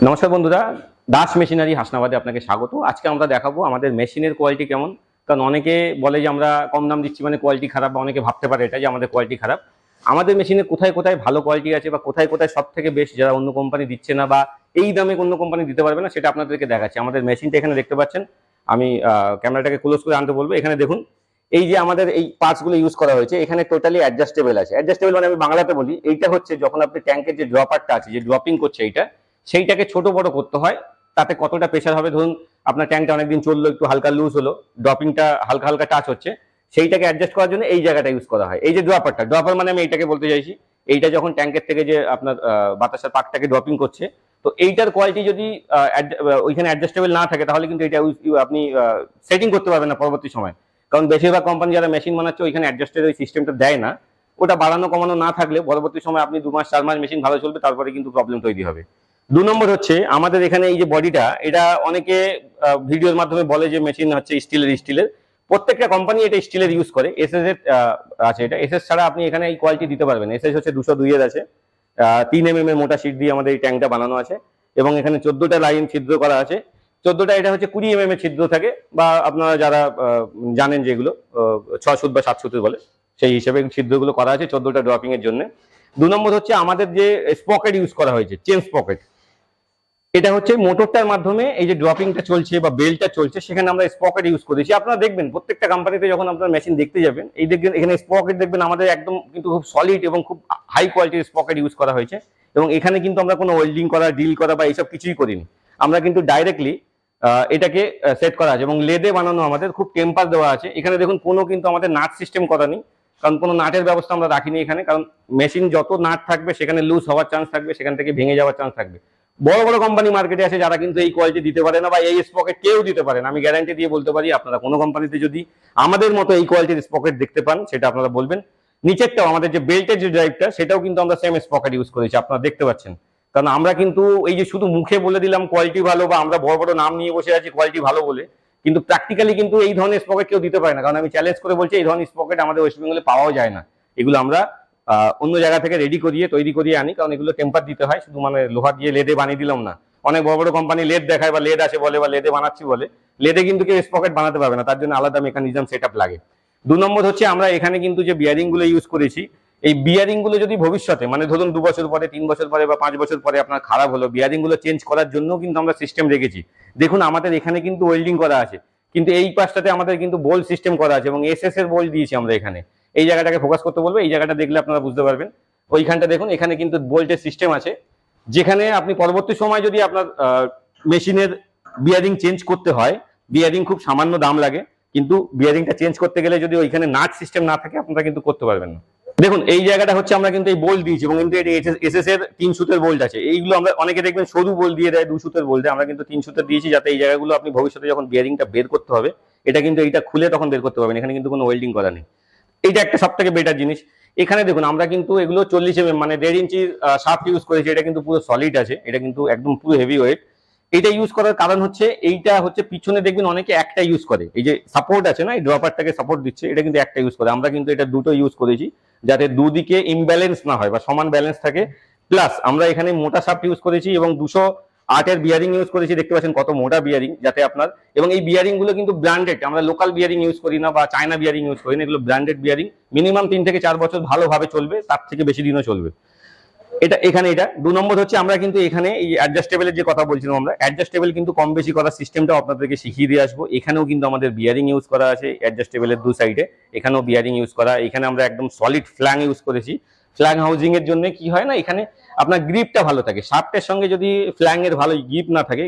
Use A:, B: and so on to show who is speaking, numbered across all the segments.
A: নমস্কার বন্ধুরা, দাস মেশিনারি হাসনাবাদে আপনাকে স্বাগত। আজকে আমরা দেখাবো আমাদের মেশিনের কোয়ালিটি কেমন। কারণ অনেকে বলে যে আমরা কম দাম দিচ্ছি মানে কোয়ালিটি খারাপ, বা অনেকে ভাবতে পারে এটা যে আমাদের কোয়ালিটি খারাপ। আমাদের মেশিনে কোথায় কোথায় ভালো কোয়ালিটি আছে বা কোথায় কোথায় সব থেকে বেস্ট, যারা অন্য কোম্পানি দিচ্ছে না বা এই দামে অন্য কোম্পানি দিতে পারবে না, সেটা আপনাদেরকে দেখাচ্ছি। আমাদের মেশিনটা এখানে দেখতে পাচ্ছেন। আমি ক্যামেরাটাকে ক্লোজ করে আনতে বলবো। এখানে দেখুন, এই যে আমাদের এই পার্টসগুলো ইউজ করা হয়েছে, এখানে টোটালি অ্যাডজাস্টেবল আছে। অ্যাডজাস্টেবল মানে আমি বাংলাতে বলি, এইটা হচ্ছে যখন আপনি ট্যাঙ্কের যে ড্রপারটা আছে, যে ড্রপিং করছে এইটা, সেইটাকে ছোট বড় করতে হয়। তাতে কতটা প্রেশার হবে, ধরুন আপনার ট্যাঙ্কটা অনেকদিন চললো, একটু হালকা লুজ হলো, ড্রপিংটা হালকা হালকা টাচ হচ্ছে, সেইটাকে অ্যাডজাস্ট করার জন্য এই জায়গাটা ইউজ করা হয়। এই যে ড্রপারটা, ড্রপার মানে আমি এইটাকে বলতে চাইছি, এইটা যখন ট্যাঙ্কের থেকে যে আপনার বাতাসের পাকটাকে ড্রপিং করছে, তো এইটার কোয়ালিটি যদি ওইখানে অ্যাডজাস্টেবল না থাকে, তাহলে কিন্তু এটা আপনি সেটিং করতে পারবেন না পরবর্তী সময়। কারণ বেশিরভাগ কোম্পানি যারা মেশিন বানাচ্ছে ওইখানে অ্যাডজাস্টের ওই সিস্টেমটা দেয় না। ওটা বাড়ানো কমানো না থাকলে পরবর্তী সময় আপনি 2 মাস 4 মাস মেশিন ভালো চলবে, তারপরে কিন্তু প্রবলেম তৈরি হবে। 2 নম্বর হচ্ছে আমাদের এখানে এই যে বডিটা, এটা অনেকে ভিডিওর মাধ্যমে বলে যে মেশিন হচ্ছে স্টিলের। প্রত্যেকটা কোম্পানি এটা স্টিলের ইউজ করে। এসএস এর আছে, এটা এসএস ছাড়া আপনি এখানে এই কোয়ালিটি দিতে পারবেন। এসএস হচ্ছে 202 এর আছে, 3 mm এর মোটা শিট দিয়ে আমাদের এই ট্যাঙ্কটা বানানো আছে, এবং এখানে 14টা লাইন ছিদ্র করা আছে। 14টা, এটা হচ্ছে 20 mm এর ছিদ্র থাকে, বা আপনারা যারা জানেন যেগুলো 6 সুত বা 7 সুতের বলে, সেই হিসেবে ছিদ্রগুলো করা আছে 14টা ড্রপিং এর জন্য। 2 নম্বর হচ্ছে আমাদের যে স্পকেট ইউজ করা হয়েছে, চেন স্পকেট। এটা হচ্ছে মোটরটার মাধ্যমে এই যে ড্রপিংটা চলছে বা বেলটা চলছে, সেখানে আমরা স্পকেট ইউজ করেছি। আপনারা দেখবেন প্রত্যেকটা কোম্পানিতে যখন আপনারা মেশিন দেখতে যাবেন, এই দেখবেন এখানে স্পকেট দেখবেন আমাদের একদম কিন্তু খুব সলিড এবং খুব হাই কোয়ালিটির স্পকেট ইউজ করা হয়েছে। এবং এখানে কিন্তু আমরা কোনো ওয়েল্ডিং করা, ড্রিল করা বা এইসব কিছুই করিনি। আমরা কিন্তু ডাইরেক্টলি এটাকে সেট করা আছে, এবং লেদে বানানো, আমাদের খুব টেম্পার দেওয়া আছে। এখানে দেখুন কোনো কিন্তু আমাদের নাট সিস্টেম করা নেই, কারণ কোনো নাটের ব্যবস্থা আমরা রাখিনি এখানে। কারণ মেশিন যত নাট থাকবে সেখানে লুজ হওয়ার চান্স থাকবে, সেখান থেকে ভেঙে যাওয়ার চান্স থাকবে। বড় বড় কোম্পানি মার্কেটে আছে যারা কিন্তু এই কোয়ালিটি দিতে পারে না, বা এই স্পকেট কেউ দিতে পারে না। আমি গ্যারান্টি দিয়ে বলতে পারি, আপনারা কোনো কোম্পানিতে যদি আমাদের মতো এই কোয়ালিটির স্পকেট দেখতে পান, সেটা আপনারা বলবেন। নিচেরটাও আমাদের যে বেল্টের যে ড্রাইভটা, সেটাও কিন্তু আমরা সেম স্পকেট ইউজ করেছি, আপনারা দেখতে পাচ্ছেন। কারণ আমরা কিন্তু এই যে শুধু মুখে বলে দিলাম কোয়ালিটি ভালো, বা আমরা বড় বড় নাম নিয়ে বসে আছি কোয়ালিটি ভালো বলে, কিন্তু প্র্যাকটিক্যালি কিন্তু এই ধরনের স্পকেট কেউ দিতে পারে না। কারণ আমি চ্যালেঞ্জ করে বলছি, এই ধরনের স্পকেট আমাদের ওয়েস্ট বেঙ্গলে পাওয়াও যায় না। এগুলো আমরা অন্য জায়গা থেকে রেডি করিয়ে তৈরি করিয়ে আনি, কারণ এগুলো টেম্পার দিতে হয়। শুধু মানে লোহা দিয়ে লেদে বানিয়ে দিলাম না। অনেক বড় বড় কোম্পানি লেদ দেখায় বা লেদ আছে বলে, বা লেদে বানাচ্ছি বলে, লেদে কিন্তু কেউ স্পকেট বানাতে পারবে না, তার জন্য আলাদা মেকানিজম সেট আপ লাগে। 2 নম্বর হচ্ছে আমরা এখানে কিন্তু যে বিয়ারিং গুলো ইউজ করেছি, এই বিয়ারিং গুলো যদি ভবিষ্যতে মানে ধরুন 2 বছর পরে, 3 বছর পরে বা 5 বছর পরে আপনার খারাপ হলো, বিয়ারিং গুলো চেঞ্জ করার জন্য কিন্তু আমরা সিস্টেম রেখেছি। দেখুন আমাদের এখানে কিন্তু ওয়েল্ডিং করা আছে, কিন্তু এই পাশটাতে আমাদের কিন্তু বোল্ট সিস্টেম করা আছে, এবং এসএস এর বোল্ট দিয়েছি আমরা এখানে। এই জায়গাটাকে ফোকাস করতে বলবো, এই জায়গাটা দেখলে আপনারা বুঝতে পারবেন। ওইখানটা দেখুন, এখানে কিন্তু বোল্টের সিস্টেম আছে, যেখানে আপনি পরবর্তী সময় যদি আপনার মেশিনের বিয়ারিং চেঞ্জ করতে হয়, বিয়ারিং খুব সামান্য দাম লাগে, কিন্তু বিয়ারিংটা চেঞ্জ করতে গেলে যদি ওইখানে নাট সিস্টেম না থাকে, আপনারা কিন্তু করতে পারবেন না। দেখুন এই জায়গাটা হচ্ছে আমরা কিন্তু এই বোল্ট দিয়েছি, এবং কিন্তু এসএস এর 3 সুতের বোল্ট আছে। এইগুলো আমরা অনেকে দেখবেন সরু বোল্ট দিয়ে দেয়, 2 সুতের বোল্ট দেয়, আমরা কিন্তু 3 সুতের দিয়েছি, যাতে এই জায়গাগুলো আপনি ভবিষ্যতে যখন বিয়ারিংটা বের করতে হবে, এটা কিন্তু এইটা খুলে তখন বের করতে পারবেন। এখানে কিন্তু কোনো ওয়েল্ডিং করা নেই। এইটা একটা সব থেকে বেটার জিনিস। এখানে দেখুন আমরা কিন্তু এগুলো 40 mm মানে 1.5 ইঞ্চির শাফট ইউজ করেছি। এটা কিন্তু পুরো সলিড আছে, এটা কিন্তু একদম পুরো হেভি ওয়েট। এইটা ইউজ করার কারণ হচ্ছে, এইটা হচ্ছে পিছনে দেখবেন অনেকে একটা ইউজ করে, এই যে সাপোর্ট আছে না, এই ড্রপারটাকে সাপোর্ট দিচ্ছে, এটা কিন্তু একটা ইউজ করে। আমরা কিন্তু এটা দুটো ইউজ করেছি, যাতে দুদিকে ইমব্যালেন্স না হয় বা সমান ব্যালেন্স থাকে। প্লাস আমরা এখানে মোটা শাফট ইউজ করেছি, এবং 208 এর বিয়ারিং ইউজ করেছি। দেখতে পাচ্ছেন কত মোটা বিয়ারিং, যাতে আপনার, এবং এই বিয়ারিং গুলো কিন্তু ব্র্যান্ডেড, আমরা লোকাল বিয়ারিং ইউজ করি না বা চায়না বিয়ারিং ইউজ করি না, এগুলো ব্র্যান্ডেড বিয়ারিং। মিনিমাম 3 থেকে 4 বছর ভালোভাবে চলবে, তার থেকে বেশি দিনও চলবে। এটা এখানে এটা 2 নম্বর হচ্ছে আমরা কিন্তু এখানে এই অ্যাডজাস্টেবলের যে কথা বলছিলাম, আমরা অ্যাডজাস্টেবল কিন্তু কম বেশি করার সিস্টেমটাও আপনাদেরকে শিখিয়ে দিয়ে আসবো। এখানেও কিন্তু আমাদের বিয়ারিং ইউজ করা আছে অ্যাডজাস্টেবলের 2 সাইডে, এখানেও বিয়ারিং ইউজ করা। এখানে আমরা একদম সলিড ফ্ল্যাং ইউজ করেছি। ফ্ল্যাং হাউজিং এর জন্য কি হয় না, এখানে আপনার গ্রিপটা ভালো থাকে। শাফটের সঙ্গে যদি ফ্ল্যাং এর ভালো গ্রিপ না থাকে,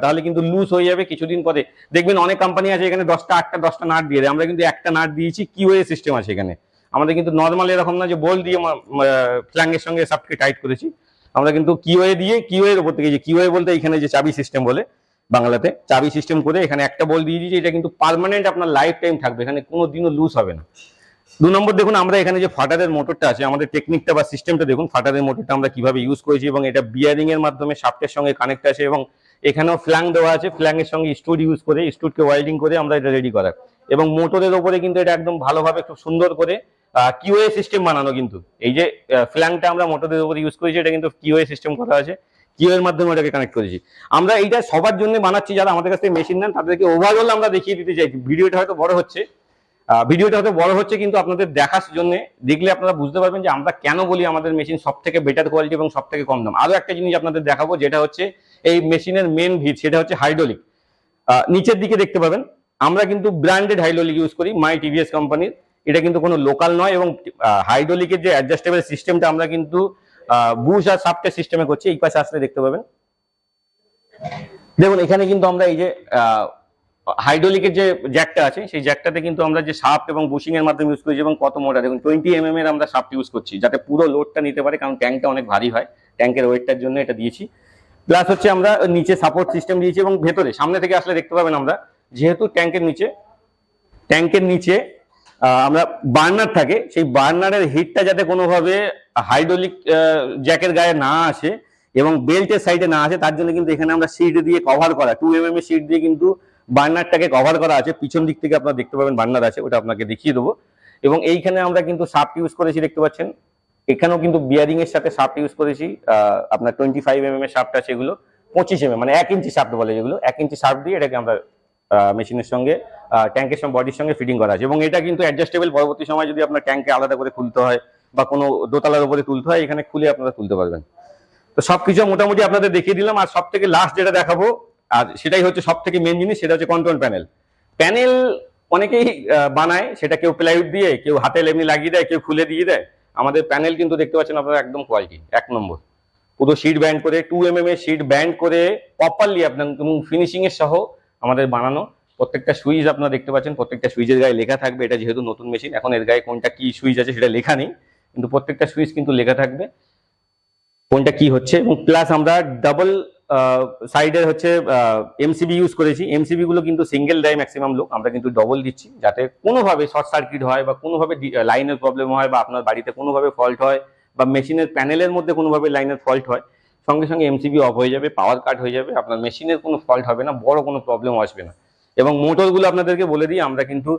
A: তাহলে কিন্তু লুজ হয়ে যাবে কিছুদিন পরে। দেখবেন অনেক কোম্পানি আছে এখানে 10টা 8টা 10টা নাট দিয়ে দেয়, আমরা কিন্তু একটা নাট দিয়েছি, কিওয়ে সিস্টেম আছে এখানে। আমাদের কিন্তু নর্মাল এরকম না যে বোল্ট দিয়ে ফ্ল্যাং এর সঙ্গে শাফটকে টাইট করেছি। আমরা কিন্তু কিওয়ে দিয়ে, কিওয়ের উপর থেকে, যে কিওয়ে বলতে এখানে যে চাবি সিস্টেম বলে বাংলাতে, চাবি সিস্টেম করে এখানে একটা বল দিয়ে দিয়েছি। এটা কিন্তু পার্মানেন্ট আপনার লাইফ টাইম থাকবে, এখানে কোনো দিনও লুজ হবে না। 2 নম্বর দেখুন, আমরা এখানে যে ফাটারের মোটরটা আছে, আমাদের টেকনিকটা বা সিস্টেমটা দেখুন, ফাটারের মোটরটা আমরা কিভাবে ইউজ করেছি, এবং এটা বিয়ারিং এর মাধ্যমে শাফটের সঙ্গে কানেক্ট আছে, এবং এখানেও ফ্ল্যাং দেওয়া আছে। ফ্ল্যাং এর সঙ্গে স্টুড ইউজ করে, স্টুডকে ওয়েল্ডিং করে আমরা এটা রেডি করা, এবং মোটরের ওপরে কিন্তু এটা একদম ভালোভাবে খুব সুন্দর করে কিওএ সিস্টেম বানানো। কিন্তু এই যে ফ্ল্যাংটা আমরা মোটরের উপরে ইউজ করেছি, এটা কিন্তু কিওএ সিস্টেম করা আছে। জিও এর মাধ্যমে ওটাকে কানেক্ট করেছি। আমরা এইটা সবার জন্য বানাচ্ছি, যারা আমাদের কাছ থেকে মেশিন নেন তাদেরকে ওভারঅল আমরা দেখিয়ে দিতে চাইছি। ভিডিওটা হয়তো বড় হচ্ছে কিন্তু আপনাদের দেখার জন্য, দেখলে আপনারা বুঝতে পারবেন যে আমরা কেন বলি আমাদের মেশিন সব থেকে বেটার কোয়ালিটি এবং সব থেকে কম দাম। আরো একটা জিনিস আপনাদের দেখাবো, যেটা হচ্ছে এই মেশিনের মেন ভিত, সেটা হচ্ছে হাইড্রোলিক। নিচের দিকে দেখতে পাবেন আমরা কিন্তু ব্র্যান্ডেড হাইড্রোলিক ইউজ করি, মাই টিভিএস কোম্পানির। এটা কিন্তু কোনো লোকাল নয়, এবং হাইড্রোলিকের যে অ্যাডজাস্টেবল সিস্টেমটা আমরা কিন্তু বুশ আর সাফটের সিস্টেমে করছি। এই পাশে আসলে দেখতে পাবেন, দেখুন এখানে কিন্তু আমরা এই যে হাইড্রোলিকের যে জ্যাকটা আছে, সেই জ্যাকটাতে কিন্তু আমরা যে শাফট এবং বুশিং এর মাধ্যমে ইউজ করেছি, এবং কত মোটা দেখুন 20 mm এর আমরা শাফট ইউজ করছি, যাতে পুরো লোডটা নিতে পারে, কারণ ট্যাঙ্কটা অনেক ভারী হয়, ট্যাঙ্কের ওয়েটটার জন্য এটা দিয়েছি। প্লাস হচ্ছে আমরা নিচে সাপোর্ট সিস্টেম দিয়েছি, এবং ভেতরে সামনে থেকে আসলে দেখতে পাবেন আমরা, যেহেতু ট্যাঙ্কের নিচে আমরা বার্নার থাকে, সেই বার্নারের হিটটা যাতে কোনোভাবে হাইড্রোলিক জ্যাকের গায়ে না আসে এবং বেল্টের সাইডে না আসে, তার জন্য কিন্তু এখানে আমরা সিট দিয়ে কভার করা 2 mm এর সিট দিয়ে কিন্তু বার্নারটাকে কভার করা আছে। পিছন দিক থেকে আপনারা দেখতে পাবেন বার্নার আছে, ওটা আপনাকে দেখিয়ে দেবো। এবং এইখানে আমরা কিন্তু শাফট ইউজ করেছি, দেখতে পাচ্ছেন এখানেও কিন্তু বিয়ারিং এর সাথে শাফট ইউজ করেছি। আপনার 25 mm এর শাফট আছে, এগুলো 25 mm মানে 1 ইঞ্চি শাফট বলে, যেগুলো 1 ইঞ্চি শাফট দিয়ে এটাকে আমরা মেশিনের সঙ্গে ট্যাঙ্কের সঙ্গে বডির সঙ্গে ফিটিং করা আছে। এবং এটা কিন্তু অ্যাডজাস্টেবল, পরবর্তী সময় যদি আপনার ট্যাঙ্কে আলাদা করে খুলতে হয় বা কোনো দোতলার উপরে তুলতে হয়, এখানে খুলে আপনারা তুলতে পারবেন। তো সবকিছু মোটামুটি আপনাদের দেখিয়ে দিলাম। আর সব থেকে লাস্ট যেটা দেখাবো, আর সেটাই হচ্ছে সব থেকে মেন জিনিস, সেটা হচ্ছে কন্ট্রোল প্যানেল। অনেকেই বানায়, সেটা কেউ প্লাইউড দিয়ে, কেউ হাতে এমনি লাগিয়ে দেয়, কেউ খুলে দিয়ে দেয়। আমাদের প্যানেল কিন্তু দেখতে পাচ্ছেন আপনারা একদম কোয়ালিটি 1 নম্বর, পুরো শিট ব্যান্ড করে 2 mm এর শিট ব্যান্ড করে প্রপারলি আপনার ফিনিশিং এর সহ আমাদের বানানো। প্রত্যেকটা সুইচ আপনারা দেখতে পাচ্ছেন, প্রত্যেকটা সুইচের গায়ে লেখা থাকবে। এটা যেহেতু নতুন মেশিন, এখন এর গায়ে কোনটা কি সুইচ আছে সেটা লেখা নেই, কিন্তু প্রত্যেকটা সুইচ কিন্তু লেখা থাকবে কোনটা কি হচ্ছে। এবং প্লাস আমরা ডাবল সাইডের হচ্ছে এমসিবি ইউজ করেছি। এমসিবি গুলো কিন্তু সিঙ্গেল দেয় ম্যাক্সিমাম লোক, আমরা কিন্তু ডবল দিচ্ছি, যাতে কোনোভাবে শর্ট সার্কিট হয় বা কোনোভাবে লাইনের প্রবলেম হয়, বা আপনার বাড়িতে কোনোভাবে ফল্ট হয়, বা মেশিনের প্যানেলের মধ্যে কোনোভাবে লাইনের ফল্ট হয়, সঙ্গে সঙ্গে এমসিবি অফ হয়ে যাবে, পাওয়ার কাট হয়ে যাবে, আপনার মেশিনের কোনো ফল্ট হবে না, বড় কোনো প্রবলেম আসবে না। এবং মোটরগুলো আপনাদেরকে বলে দিই, আমরা কিন্তু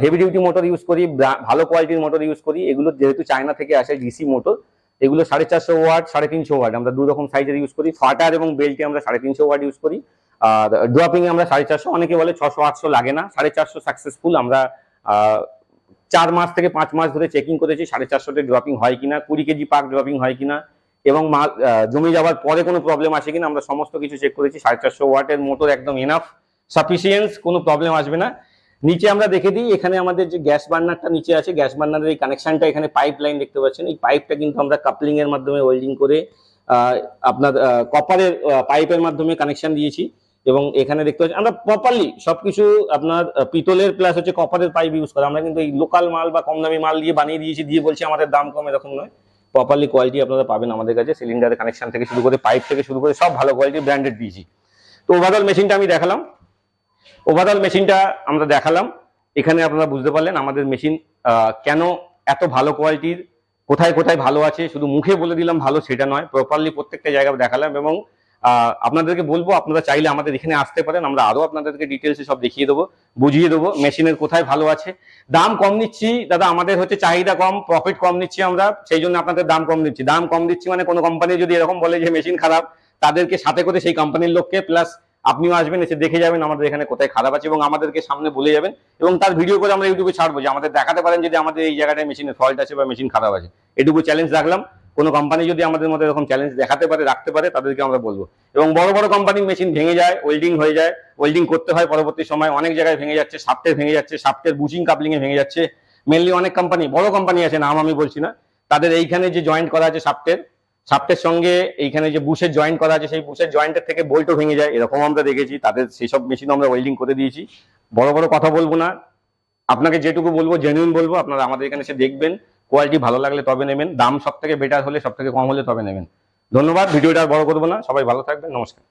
A: হেভি ডিউটি মোটর ইউজ করি, ভালো কোয়ালিটির মোটর ইউজ করি। এগুলো যেহেতু চায়না থেকে আসে ডিসি মোটর, এগুলো 450 ওয়াট 350 ওয়াট আমরা 2 রকম সাইজের ইউজ করি। ফাটার এবং বেল্টে আমরা 350 ওয়াট ইউজ করি, আর ড্রপিং এ আমরা 450, অনেকে বলে 600-800 লাগে না, 450 সাকসেসফুল। আমরা 4 মাস থেকে 5 মাস ধরে চেকিং করেছি 450 তে ড্রপিং হয় কিনা, 20 কেজি পাক ড্রপিং হয় কিনা, এবং জমে যাওয়ার পরে কোনো প্রবলেম আসে কিনা, আমরা সমস্ত কিছু চেক করেছি। 450 ওয়াটের মোটর একদম এনাফ, সাফিসিয়েন্স, কোনো প্রবলেম আসবে না। নিচে আমরা দেখে দিই, এখানে আমাদের যে গ্যাস বার্নারটা নিচে আছে, গ্যাস বার্নারের এই কানেকশনটা, এখানে পাইপ লাইন দেখতে পাচ্ছেন, এই পাইপটা কিন্তু আমরা কাপলিং এর মাধ্যমে ওয়েল্ডিং করে আপনার কপারের পাইপের মাধ্যমে কানেকশন দিয়েছি। এবং এখানে দেখতে পাচ্ছি আমরা প্রপারলি সবকিছু আপনার পিতলের প্লাস হচ্ছে কপারের পাইপ ইউজ করা। আমরা কিন্তু এই লোকাল মাল বা কম দামি মাল দিয়ে বানিয়ে দিয়েছি, দিয়ে বলছি আমাদের দাম কম, এরকম নয়। প্রপারলি কোয়ালিটি আপনারা পাবেন আমাদের কাছে, সিলিন্ডারের কানেকশন থেকে শুরু করে পাইপ থেকে শুরু করে সব ভালো কোয়ালিটি ব্র্যান্ডেড দিয়েছি। তো ওভারঅল মেশিনটা আমি দেখালাম, এখানে আপনারা বুঝতে পারলেন আমাদের মেশিন কেন এত ভালো কোয়ালিটির, কোথায় কোথায় ভালো আছে। শুধু মুখে বলে দিলাম ভালো সেটা নয়, প্রপারলি প্রত্যেকটা জায়গায় দেখালাম। এবং আপনাদেরকে বলবো, আপনারা চাইলে আমাদের এখানে আসতে পারেন, আমরা আরো আপনাদেরকে ডিটেলসে সব দেখিয়ে দেবো, বুঝিয়ে দেবো মেশিনের কোথায় ভালো আছে। দাম কম নিচ্ছি দাদা, আমাদের হচ্ছে চাহিদা কম, প্রফিট কম নিচ্ছি আমরা, সেই জন্য আপনাদের দাম কম দিচ্ছি। দাম কম দিচ্ছি মানে কোনো কোম্পানি যদি এরকম বলে যে মেশিন খারাপ, তাদেরকে সাথে করে সেই কোম্পানির লোককে, প্লাস আপনিও আসবেন, এসে দেখে যাবেন আমাদের এখানে কোথায় খারাপ আছে, এবং আমাদেরকে সামনে বলে যাবেন, এবং তার ভিডিও করে আমরা ইউটিউবে ছাড়বো, যে আমাদের দেখাতে পারেন যদি আমাদের এই জায়গাটায় মেশিনের ফল্ট আছে বা মেশিন খারাপ আছে। এটুকু চ্যালেঞ্জ রাখলাম। কোনো কোম্পানি যদি আমাদের মধ্যে এরকম চ্যালেঞ্জ দেখাতে পারে, রাখতে পারে, তাদেরকে আমরা বলবো। এবং বড় বড় কোম্পানির মেশিন ভেঙে যায়, ওয়েল্ডিং হয়ে যায়, ওয়েল্ডিং করতে হয় পরবর্তী সময়, অনেক জায়গায় ভেঙে যাচ্ছে, শাফটের ভেঙে যাচ্ছে, শাফটের বুচিং কাপলিং এ ভেঙে যাচ্ছে। মেনলি অনেক কোম্পানি, বড় কোম্পানি আছে, নাম আমি বলছি না, তাদের এইখানে যে জয়েন্ট করা আছে শাফটের সঙ্গে এইখানে যে বুশের জয়েন্ট করা আছে, সেই বুশের জয়েন্টের থেকে বোল্টও ভেঙে যায়, এরকম আমরা দেখেছি। তাদের সেই সব মেশিন আমরা ওয়েল্ডিং করে দিয়েছি। বড় বড় কথা বলবো না, আপনাকে যেটুকু বলবো জেনুইন বলবো। আপনারা আমাদের এখানে এসে দেখবেন, কোয়ালিটি ভালো লাগলে তবে নেবেন, দাম সব থেকে বেটার হলে, সব থেকে কম হলে তবে নেবেন। ধন্যবাদ, ভিডিওটা আর বড় করবো না, সবাই ভালো থাকবেন, নমস্কার।